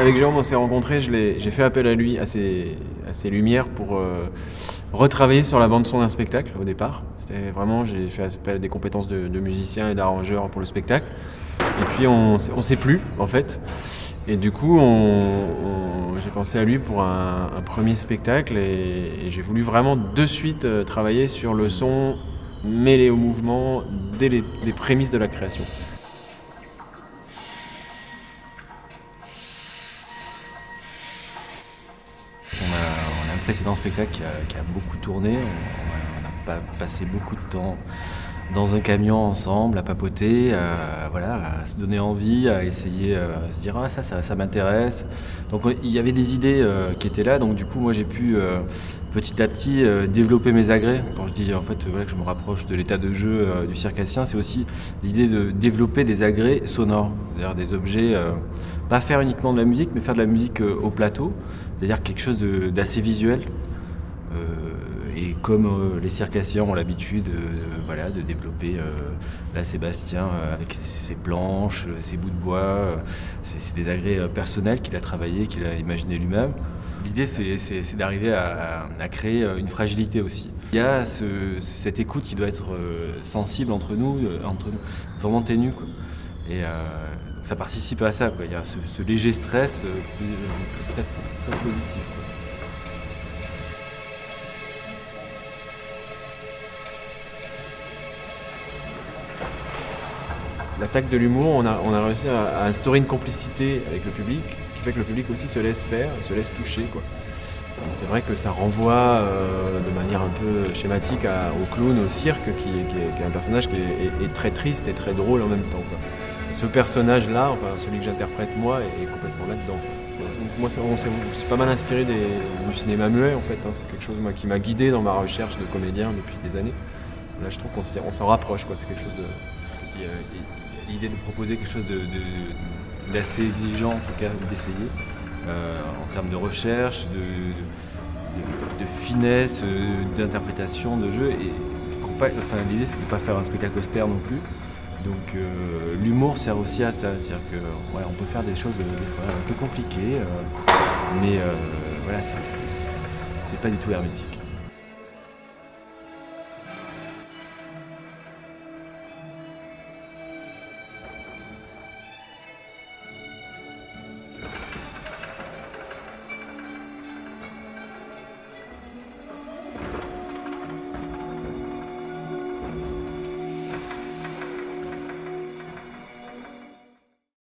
avec Jérôme, on s'est rencontrés, j'ai fait appel à lui, à ses lumières pour retravailler sur la bande son d'un spectacle au départ. C'était vraiment, j'ai fait appel à des compétences de musicien et d'arrangeur pour le spectacle. Et puis on s'est plu en fait. Et du coup, j'ai pensé à lui pour un premier spectacle et j'ai voulu vraiment de suite travailler sur le son mêlé au mouvement dès les prémices de la création. On a un précédent spectacle qui a beaucoup tourné. On a passé beaucoup de temps dans un camion ensemble, à papoter, à se donner envie, à essayer, à se dire ça m'intéresse. Donc il y avait des idées qui étaient là, donc du coup moi j'ai pu petit à petit développer mes agrès. Quand je dis que je me rapproche de l'état de jeu du circassien, c'est aussi l'idée de développer des agrès sonores, c'est-à-dire des objets, pas faire uniquement de la musique, mais faire de la musique au plateau, c'est-à-dire quelque chose d'assez visuel. Et comme les circassiens ont l'habitude de développer là Sébastien avec ses planches, ses bouts de bois, c'est des agrès personnels qu'il a travaillé, qu'il a imaginé lui-même. L'idée c'est d'arriver à créer une fragilité aussi. Il y a cette écoute qui doit être sensible entre nous, vraiment ténue, quoi. Et donc ça participe à ça, quoi. Il y a ce léger stress positif, quoi. L'attaque de l'humour, on a réussi à instaurer une complicité avec le public, ce qui fait que le public aussi se laisse faire, se laisse toucher, quoi. Et c'est vrai que ça renvoie de manière un peu schématique au clown, au cirque, qui est un personnage qui est très triste et très drôle en même temps, quoi. Et ce personnage-là, enfin celui que j'interprète moi, est complètement là-dedans. Moi, on s'est pas mal inspiré du cinéma muet, en fait, hein. C'est quelque chose qui m'a guidé dans ma recherche de comédien depuis des années. Là, je trouve qu'on s'en rapproche, quoi. C'est quelque chose de... L'idée de proposer quelque chose d'assez exigeant, en tout cas d'essayer, en termes de recherche, de finesse, d'interprétation, de jeu. Et l'idée c'est de ne pas faire un spectacle austère non plus. Donc l'humour sert aussi à ça, c'est-à-dire qu'on peut faire des choses des fois un peu compliquées, mais c'est pas du tout hermétique.